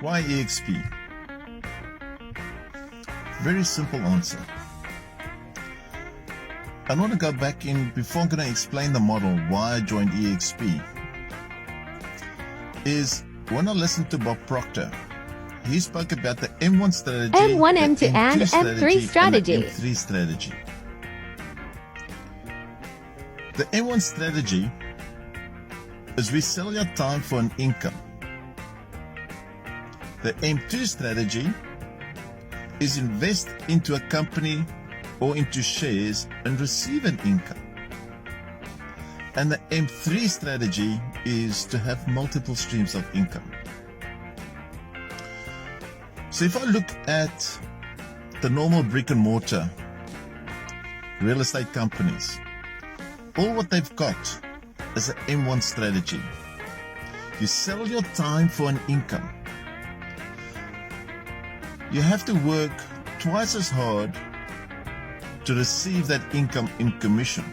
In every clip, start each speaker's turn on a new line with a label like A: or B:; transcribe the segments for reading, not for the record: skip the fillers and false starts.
A: Why eXp? Very simple answer. I want to go back in before I'm going to explain the model why I joined eXp. Is when I listened to Bob Proctor, he spoke about the M1 strategy,
B: M1,
A: the
B: M2, and M3 strategy.
A: And the M3 strategy. The M1 strategy is we sell your time for an income. The M2 strategy is invest into a company or into shares and receive an income. And the M3 strategy is to have multiple streams of income. So if I look at the normal brick and mortar real estate companies, all what they've got is an M1 strategy. You sell your time for an income. You have to work twice as hard to receive that income in commission.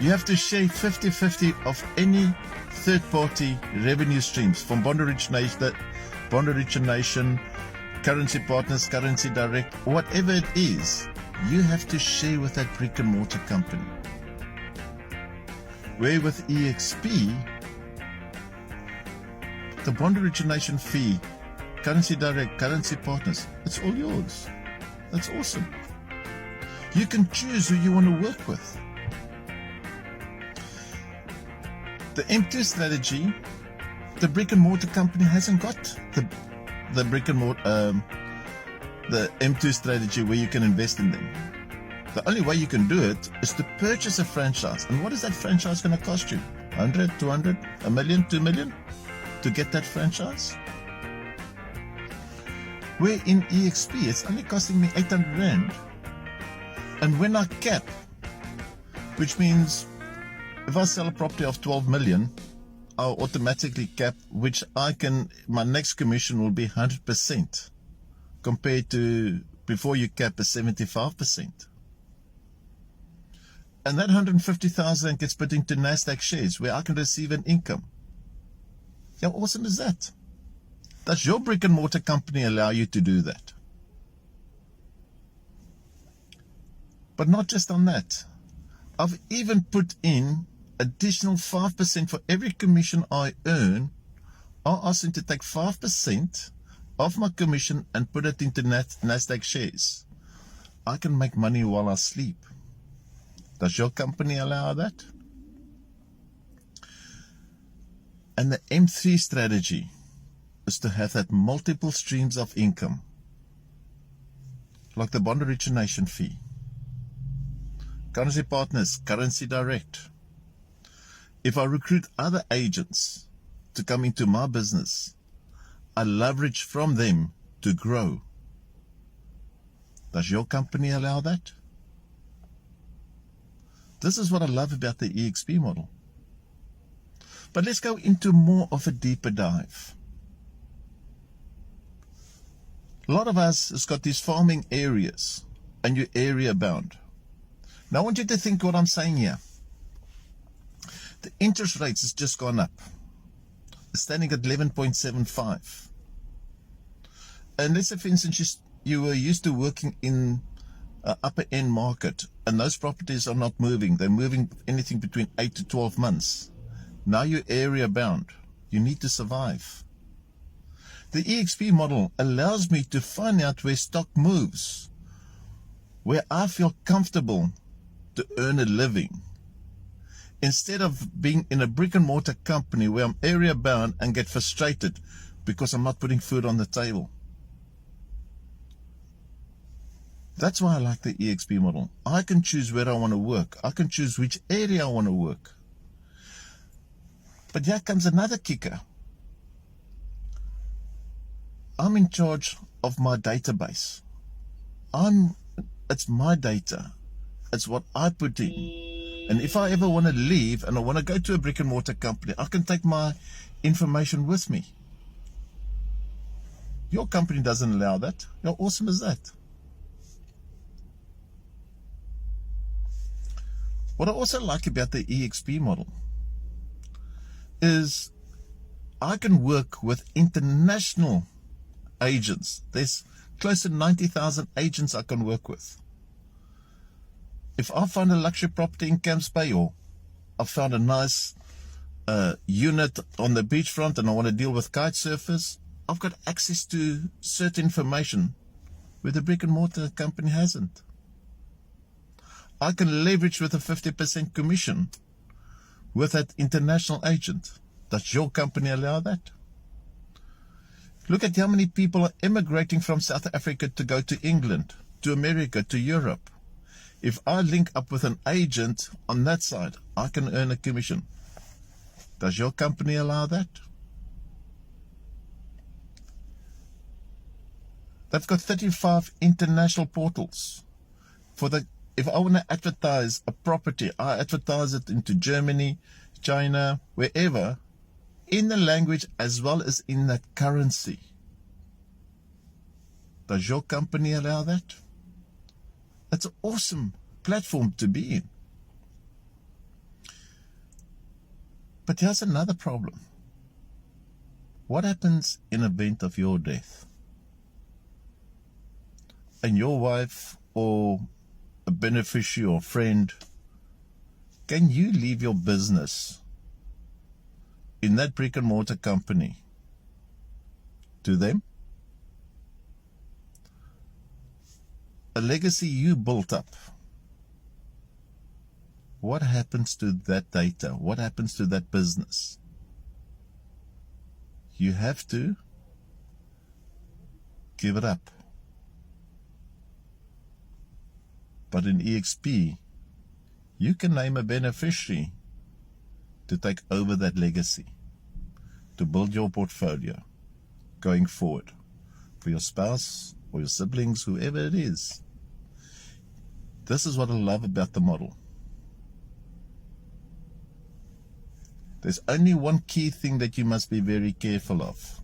A: You have to share 50-50 of any third-party revenue streams from bond origination, currency partners, currency direct, whatever it is, you have to share with that brick and mortar company. Where with eXp, the bond origination fee, currency direct, currency partners, it's all yours. That's awesome. You can choose who you want to work with. The M2 strategy, the brick and mortar company hasn't got the brick and mortar, the M2 strategy where you can invest in them. The only way you can do it is to purchase a franchise. And what is that franchise going to cost you? 100, 200, a million, 2 million to get that franchise? Where in eXp, it's only costing me 800 Rand. And when I cap, which means if I sell a property of 12 million, I'll automatically cap, which my next commission will be 100% compared to before you cap is 75%. And that 150,000 gets put into NASDAQ shares where I can receive an income. How awesome is that? Does your brick and mortar company allow you to do that? But not just on that. I've even put in additional 5% for every commission I earn. I'll ask them to take 5% of my commission and put it into NASDAQ shares. I can make money while I sleep. Does your company allow that? And the M3 strategy is to have that multiple streams of income, like the bond origination fee, currency partners, currency direct. If I recruit other agents to come into my business, I leverage from them to grow. Does your company allow that? This is what I love about the eXp model. But let's go into more of a deeper dive. A lot of us has got these farming areas and you're area bound. Now I want you to think what I'm saying here. The interest rates has just gone up. It's standing at 11.75. And let's say, for instance, you were used to working in an upper end market and those properties are not moving. They're moving anything between 8 to 12 months. Now you're area bound. You need to survive. The eXp model allows me to find out where stock moves, where I feel comfortable to earn a living, instead of being in a brick and mortar company where I'm area bound and get frustrated because I'm not putting food on the table. That's why I like the eXp model. I can choose where I want to work. I can choose which area I want to work. But here comes another kicker. I'm in charge of my database. It's my data. It's what I put in. And if I ever want to leave and I want to go to a brick and mortar company, I can take my information with me. Your company doesn't allow that. How awesome is that? What I also like about the eXp model is I can work with international agents. There's close to 90,000 agents I can work with. If I find a luxury property in Camps Bay, or I found a nice unit on the beachfront and I want to deal with kite surfers, I've got access to certain information where the brick and mortar company hasn't. I can leverage with a 50% commission with that international agent. Does your company allow that? Look at how many people are immigrating from South Africa to go to England, to America, to Europe. If I link up with an agent on that side, I can earn a commission. Does your company allow that? They've got 35 international portals. If I want to advertise a property, I advertise it into Germany, China, wherever, in the language as well as in that currency. Does your company allow that? That's an awesome platform to be in. But here's another problem. What happens in event of your death? And your wife or a beneficiary or friend, can you leave your business in that brick and mortar company to them? A legacy you built up. What happens to that data? What happens to that business? You have to give it up. But in eXp, you can name a beneficiary to take over that legacy, to build your portfolio going forward for your spouse or your siblings, whoever it is. This is what I love about the model. There's only one key thing that you must be very careful of.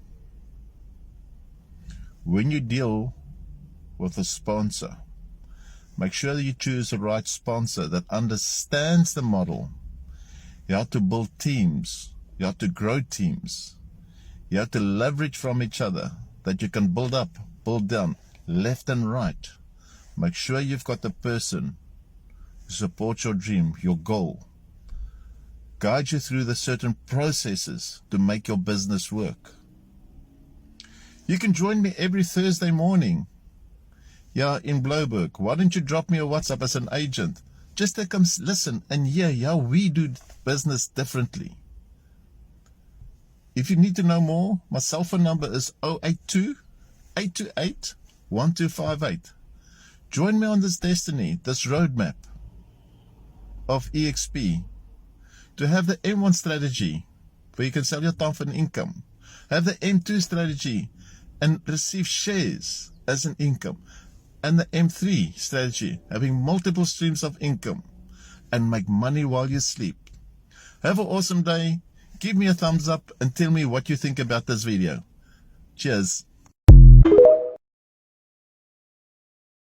A: When you deal with a sponsor, make sure that you choose the right sponsor that understands the model. You have to build teams. You have to grow teams. You have to leverage from each other, that you can build up, build down, left and right. Make sure you've got the person who supports your dream, your goal. Guide you through the certain processes to make your business work. You can join me every Thursday morning. Yeah, in Bloberg. Why don't you drop me a WhatsApp as an agent? Just to come listen and hear how we do business differently. If you need to know more, my cell phone number is 082-828-1258. Join me on this destiny, this roadmap of eXp, to have the M1 strategy where you can sell your time for an income, have the M2 strategy and receive shares as an income, and the M3 strategy, having multiple streams of income and make money while you sleep. Have an awesome day. Give me a thumbs up and tell me what you think about this video. Cheers.